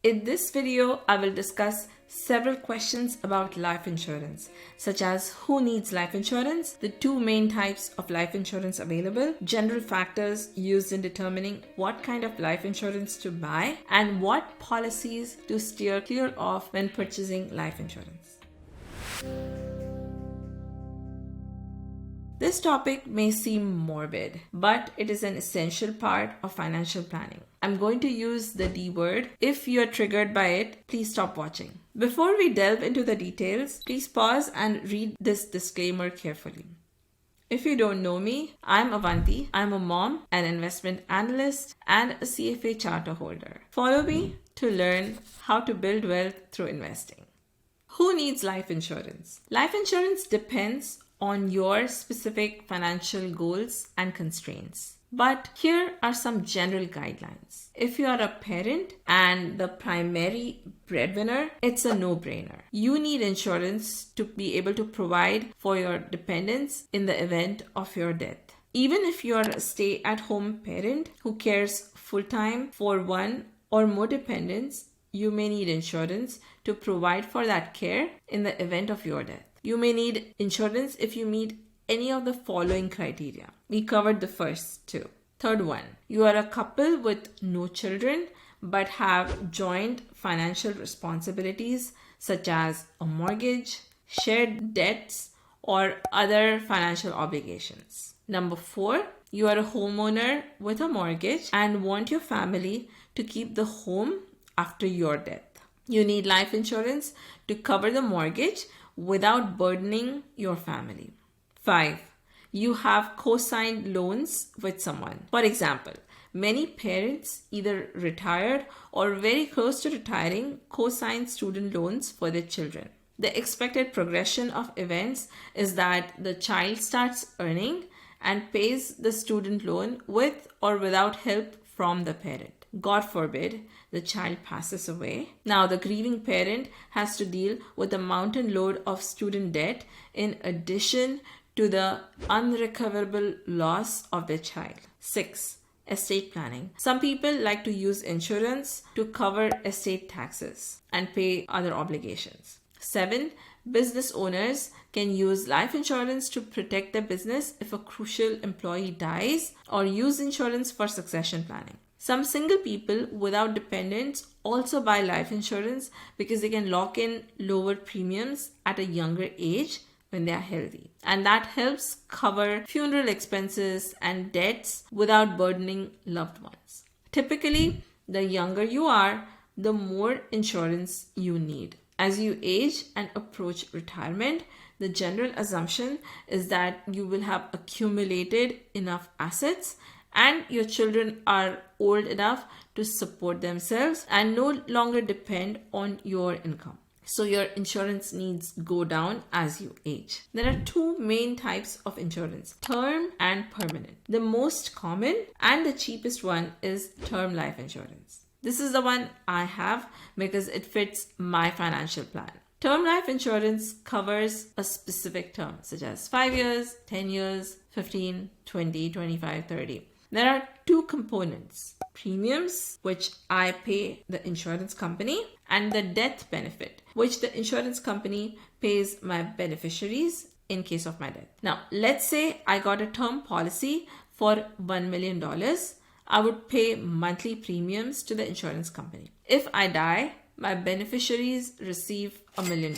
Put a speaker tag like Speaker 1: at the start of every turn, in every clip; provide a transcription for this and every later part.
Speaker 1: In this video, I will discuss several questions about life insurance, such as who needs life insurance, the two main types of life insurance available, general factors used in determining what kind of life insurance to buy, and what policies to steer clear of when purchasing life insurance. This topic may seem morbid, but it is an essential part of financial planning. I'm going to use the D word. If you're triggered by it, please stop watching. Before we delve into the details, please pause and read this disclaimer carefully. If you don't know me, I'm Avanti. I'm a mom, an investment analyst, and a CFA charter holder. Follow me to learn how to build wealth through investing. Who needs life insurance? Life insurance depends on your specific financial goals and constraints. But here are some general guidelines. If you are a parent and the primary breadwinner, it's a no-brainer. You need insurance to be able to provide for your dependents in the event of your death. Even if you're a stay-at-home parent who cares full-time for one or more dependents, you may need insurance to provide for that care in the event of your death. You may need insurance if you meet any of the following criteria. We covered the first two. Third one, you are a couple with no children but have joint financial responsibilities such as a mortgage, shared debts, or other financial obligations. Number 4, you are a homeowner with a mortgage and want your family to keep the home after your death. You need life insurance to cover the mortgage without burdening your family. 5. You have co-signed loans with someone. For example, many parents either retired or very close to retiring co-sign student loans for their children. The expected progression of events is that the child starts earning and pays the student loan with or without help from the parent. God forbid, the child passes away. Now, the grieving parent has to deal with the mountain load of student debt in addition to the unrecoverable loss of their child. 6. Estate planning. Some people like to use insurance to cover estate taxes and pay other obligations. 7. Business owners can use life insurance to protect their business if a crucial employee dies, or use insurance for succession planning. Some single people without dependents also buy life insurance because they can lock in lower premiums at a younger age when they are healthy. And that helps cover funeral expenses and debts without burdening loved ones. Typically, the younger you are, the more insurance you need. As you age and approach retirement, the general assumption is that you will have accumulated enough assets and your children are old enough to support themselves and no longer depend on your income. So your insurance needs go down as you age. There are two main types of insurance, term and permanent. The most common and the cheapest one is term life insurance. This is the one I have because it fits my financial plan. Term life insurance covers a specific term such as 5 years, 10 years, 15, 20, 25, 30. There are two components, premiums, which I pay the insurance company, and the death benefit, which the insurance company pays my beneficiaries in case of my death. Now, let's say I got a term policy for $1 million. I would pay monthly premiums to the insurance company. If I die, my beneficiaries receive $1 million.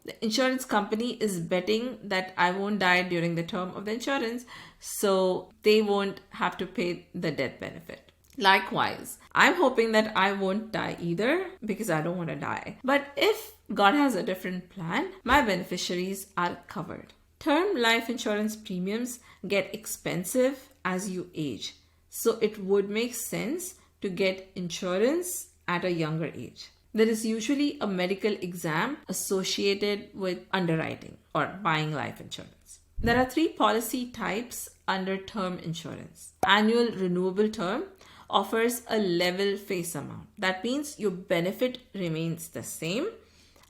Speaker 1: The insurance company is betting that I won't die during the term of the insurance, so they won't have to pay the death benefit. Likewise, I'm hoping that I won't die either because I don't want to die. But if God has a different plan, my beneficiaries are covered. Term life insurance premiums get expensive as you age, so it would make sense to get insurance at a younger age. There is usually a medical exam associated with underwriting or buying life insurance. There are 3 policy types under term insurance. Annual renewable term offers a level face amount. That means your benefit remains the same.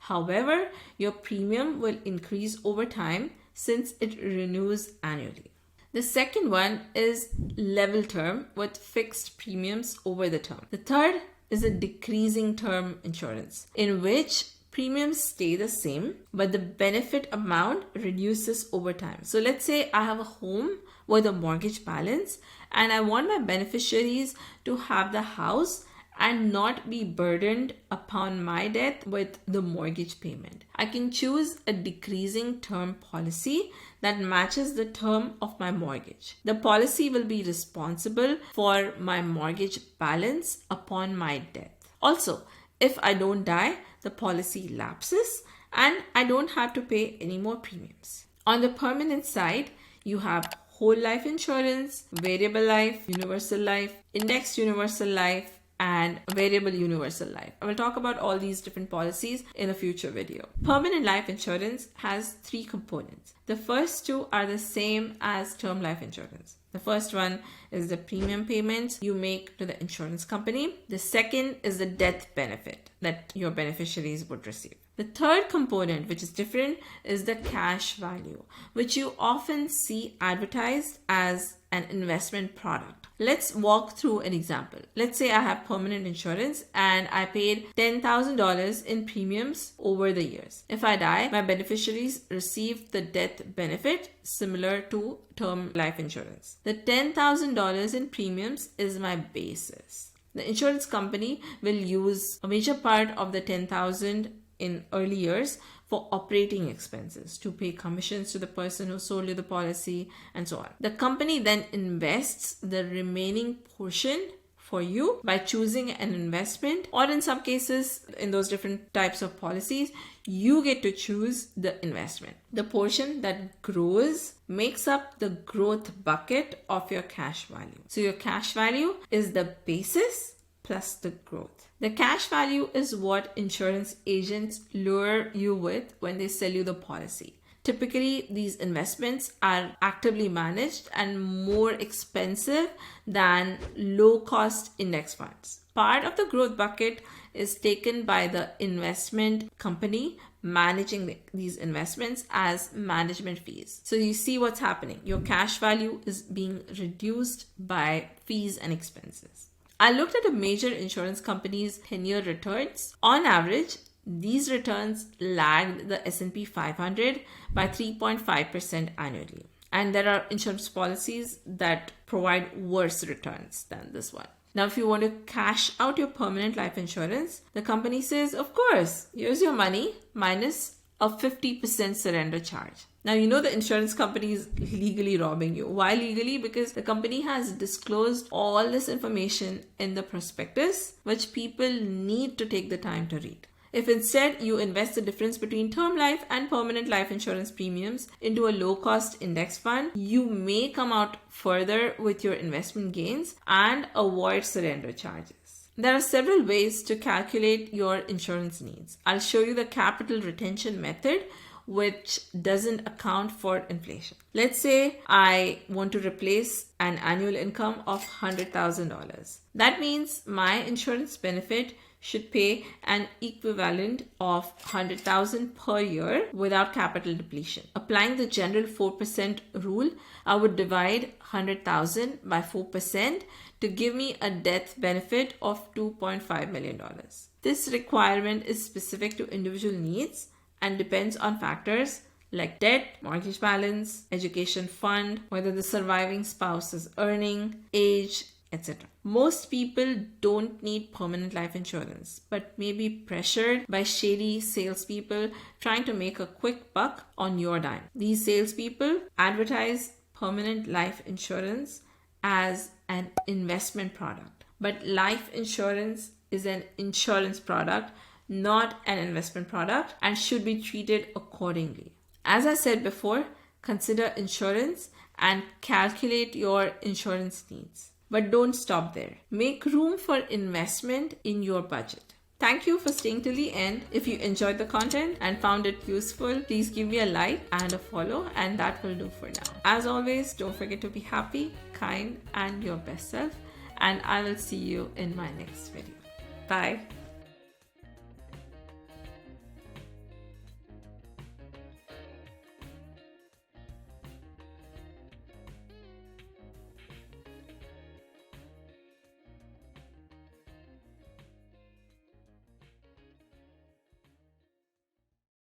Speaker 1: However, your premium will increase over time since it renews annually. The second one is level term with fixed premiums over the term. The third is a decreasing term insurance, in which premiums stay the same, but the benefit amount reduces over time. So let's say I have a home with a mortgage balance and I want my beneficiaries to have the house and not be burdened upon my death with the mortgage payment. I can choose a decreasing term policy that matches the term of my mortgage. The policy will be responsible for my mortgage balance upon my death. Also, if I don't die, the policy lapses and I don't have to pay any more premiums. On the permanent side, you have whole life insurance, variable life, universal life, indexed universal life, and variable universal life. I will talk about all these different policies in a future video. Permanent life insurance has 3 components. The first 2 are the same as term life insurance. The first one is the premium payments you make to the insurance company. The second is the death benefit that your beneficiaries would receive. The third component, which is different, is the cash value, which you often see advertised as an investment product. Let's walk through an example. Let's say I have permanent insurance and I paid $10,000 in premiums over the years. If I die, my beneficiaries receive the death benefit similar to term life insurance. The $10,000 in premiums is my basis. The insurance company will use a major part of the $10,000 in early years for operating expenses, to pay commissions to the person who sold you the policy and so on. The company then invests the remaining portion for you by choosing an investment, or in some cases, in those different types of policies, you get to choose the investment. The portion that grows makes up the growth bucket of your cash value. So your cash value is the basis plus the growth. The cash value is what insurance agents lure you with when they sell you the policy. Typically, these investments are actively managed and more expensive than low-cost index funds. Part of the growth bucket is taken by the investment company managing these investments as management fees. So you see what's happening. Your cash value is being reduced by fees and expenses. I looked at a major insurance company's 10-year returns. On average, these returns lagged the S&P 500 by 3.5% annually. And there are insurance policies that provide worse returns than this one. Now, if you want to cash out your permanent life insurance, the company says, of course, here's your money minus a 50% surrender charge. Now, you know the insurance company is legally robbing you. Why legally? Because the company has disclosed all this information in the prospectus, which people need to take the time to read. If instead you invest the difference between term life and permanent life insurance premiums into a low-cost index fund, you may come out further with your investment gains and avoid surrender charges. There are several ways to calculate your insurance needs. I'll show you the capital retention method, which doesn't account for inflation. Let's say I want to replace an annual income of $100,000. That means my insurance benefit should pay an equivalent of $100,000 per year without capital depletion. Applying the general 4% rule, I would divide $100,000 by 4% to give me a death benefit of $2.5 million. This requirement is specific to individual needs and depends on factors like debt, mortgage balance, education fund, whether the surviving spouse is earning, age, etc. Most people don't need permanent life insurance, but may be pressured by shady salespeople trying to make a quick buck on your dime. These salespeople advertise permanent life insurance as an investment product, but life insurance is an insurance product, not an investment product, and should be treated accordingly. As I said before, consider insurance and calculate your insurance needs. But don't stop there. Make room for investment in your budget. Thank you for staying till the end. If you enjoyed the content and found it useful, please give me a like and a follow, and that will do for now. As always, don't forget to be happy, kind, and your best self, and I will see you in my next video. Bye.